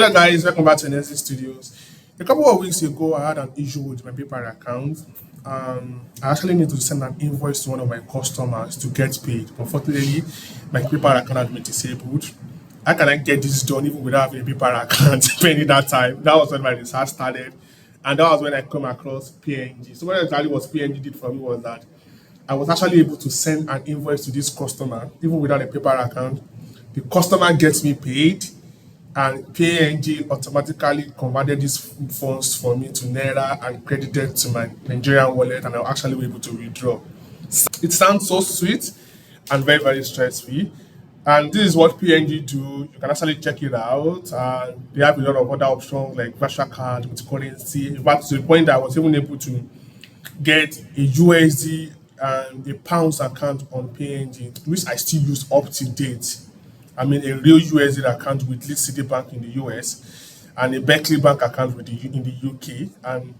Hello guys, welcome back to Enegxi Studios. A couple of weeks ago, I had an issue with my PayPal account. I actually need to send an invoice to one of my customers to get paid. Unfortunately, my PayPal account had been disabled. How can I get this done even without having a PayPal account pending that time? That was when my research started, and that was when I come across PNG. So what exactly was PNG did for me was that I was actually able to send an invoice to this customer even without a PayPal account. The customer gets me paid, and PNG automatically converted these funds for me to Naira and credited to my Nigerian wallet, and I was actually able to withdraw. It sounds so sweet and very, very stress free. And this is what PNG do. You can actually check it out. They have a lot of other options like virtual card with currency. In fact, to the point that I was even able to get a USD and a pounds account on PNG, which I still use up to date. I mean, a real USD account with Lead Citibank in the US and a Berkeley Bank account with in the UK. And,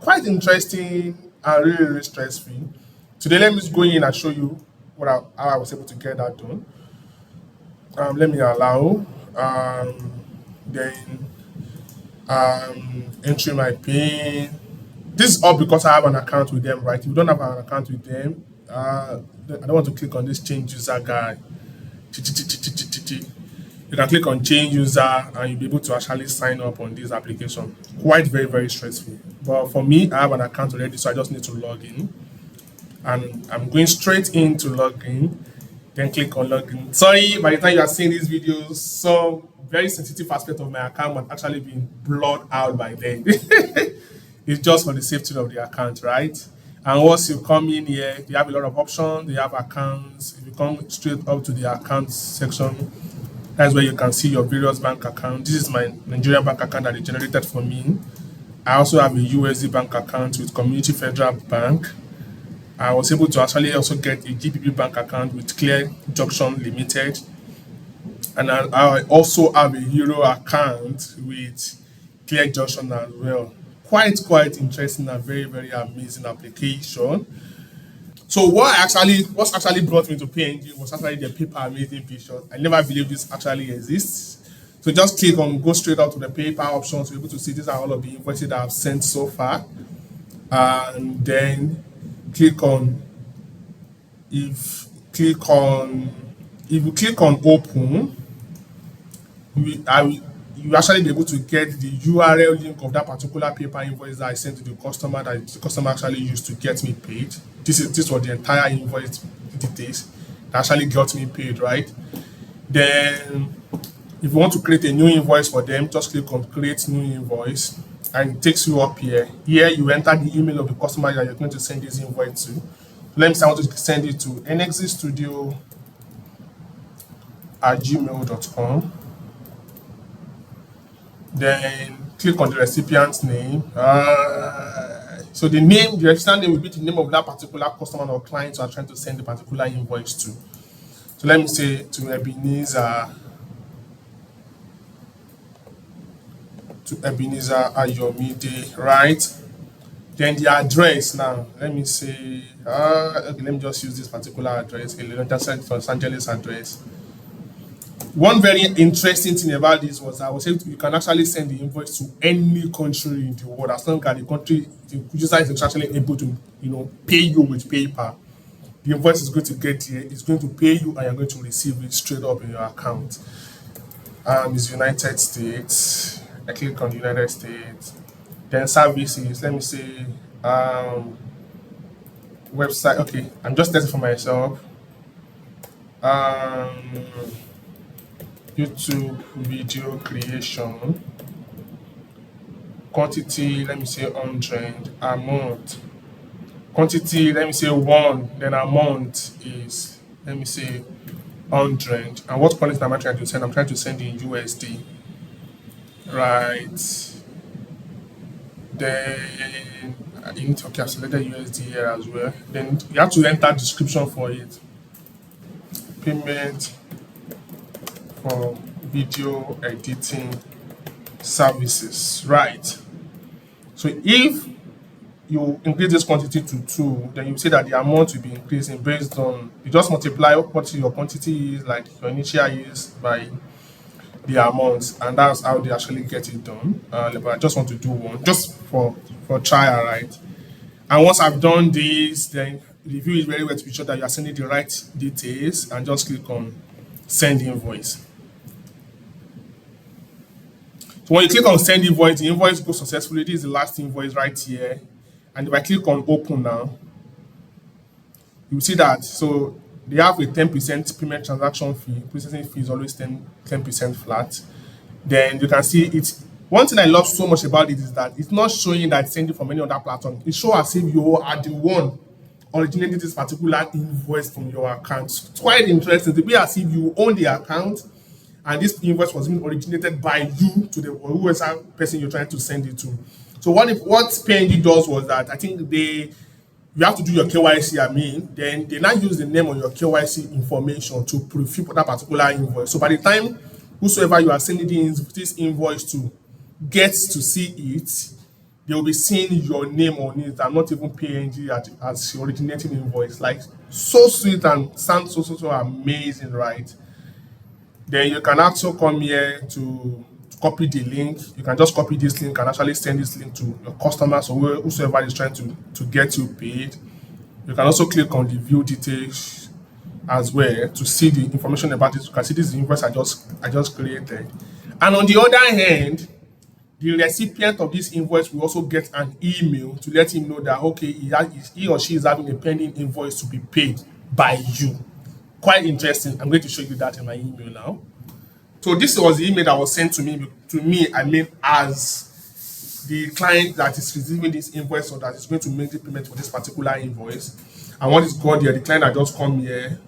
quite interesting and really, really stress free. Today, let me just go in and show you how I was able to get that done. Let me allow. Then entry my PIN. This is all because I have an account with them, right? If you don't have an account with them, I don't want to click on this change user guide. You can click on change user and you'll be able to actually sign up on this application. Quite very, very stressful. But for me, I have an account already, so I just need to log in. And I'm going straight in to log in, then click on login. Sorry, by the time you are seeing these videos, some very sensitive aspect of my account might actually been blurred out by then. It's just for the safety of the account, right? And once you come in here, they have a lot of options. They have accounts. If you come straight up to the accounts section, that's where you can see your various bank accounts. This is my Nigerian bank account that they generated for me. I also have a USD bank account with Community Federal Bank. I was able to actually also get a GBP bank account with Clear Junction Limited. And I also have a Euro account with Clear Junction as well. Quite interesting and very, very amazing application. So what's actually brought me to PNG was actually the paper amazing pictures. I never believed this actually exists. So just go straight out to the paper options to be able to see these are all of the invoices that I've sent so far. And then click on if you click on open, you actually be able to get the URL link of that particular paper invoice that I sent to the customer that the customer actually used to get me paid. This was the entire invoice details that actually got me paid, right? Then if you want to create a new invoice for them, just click on create new invoice and it takes you up here. Here you enter the email of the customer that you're going to send this invoice to. Let me say I want to send it to enegxistudio@gmail.com. Then click on the recipient's name. So the recipient name will be the name of that particular customer or client you are trying to send the particular invoice to. So let me say to Ebenezer Ayomide, right? Then the address now. Let me say, okay, let me just use this particular address, a Los Angeles address. One very interesting thing about this was I was able to, you can actually send the invoice to any country in the world as long as the user is actually able to, pay you with PayPal. The invoice is going to get here, it's going to pay you, and you're going to receive it straight up in your account. It's United States. I click on United States. Then services. Let me say website. Okay, I'm just testing for myself. YouTube video creation, quantity, let me say 100, amount, quantity, let me say 1, then amount is, let me say 100. And what quantity am I trying to send? I'm trying to send in USD, right? Then you need to calculate the USD here as well. Then you have to enter description for it. Payment for video editing services, right? So if you increase this quantity to 2, then you say that the amount will be increasing based on, you just multiply what your quantity is, like your initial is, by the amounts, and that's how they actually get it done. But I just want to do one just for trial, right? And once I've done this, then review it very well to be sure that you are sending the right details, and just click on send invoice. So when you click on send invoice, the invoice goes successfully. This is the last invoice right here. And if I click on open now, you will see that so they have a 10% payment transaction fee. Processing fee is always 10% flat. Then you can see it. One thing I love so much about it is that it's not showing that it's sending from any other platform. It shows as if you are the one originating this particular invoice from your account. It's quite interesting to be as if you own the account and this invoice was being originated by you to the whoever person you're trying to send it to. So what PNG does was that I think you have to do your KYC, then they now use the name on your KYC information to preview that particular invoice. So by the time whosoever you are sending this invoice to gets to see it, they will be seeing your name on it and not even PNG as the originating invoice. Like, so sweet and sounds so amazing, right? Then you can also come here to copy the link. You can just copy this link and actually send this link to your customers or whosoever is trying to get you paid. You can also click on the view details as well to see the information about it. You can see this is the invoice I just created. And on the other hand, the recipient of this invoice will also get an email to let him know that, okay, he or she is having a pending invoice to be paid by you. Quite interesting. I'm going to show you that in my email now. So this was the email that was sent to me, as the client that is receiving this invoice or that is going to make the payment for this particular invoice. And what is called here, the client that just come here,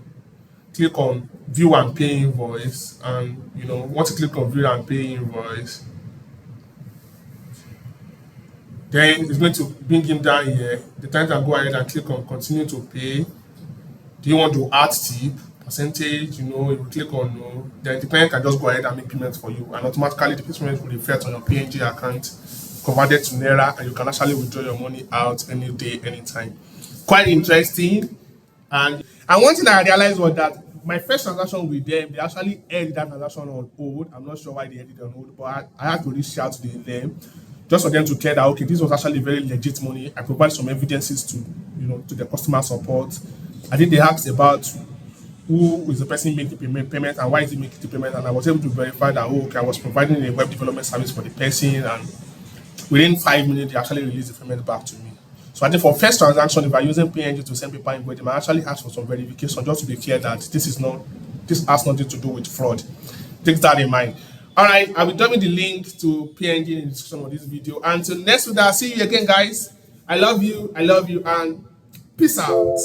click on view and pay invoice, and once you click on view and pay invoice, then it's going to bring him down here. The client can go ahead and click on continue to pay. Do you want to add tip, percentage? You click on no. Then the client can just go ahead and make payments for you, and automatically the payment will reflect on your PNG account, converted to Naira, and you can actually withdraw your money out any day, anytime. Quite interesting. And one thing I realized was that my first transaction with them, they actually ended that transaction on hold. I'm not sure why they ended it on hold, but I had to reach out to them just for them to tell that, okay, this was actually very legit money. I provided some evidences to the customer support. I think they asked about who is the person making payment and why is he making the payment, and I was able to verify that, okay, I was providing a web development service for the person, and within 5 minutes, they actually released the payment back to me. So I think for first transaction, if I'm using PNG to send people invoice, they might actually ask for some verification just to be clear that this has nothing to do with fraud. Take that in mind. All right, I'll be dropping the link to PNG in the description of this video. Until next video, I'll see you again, guys. I love you, and peace out.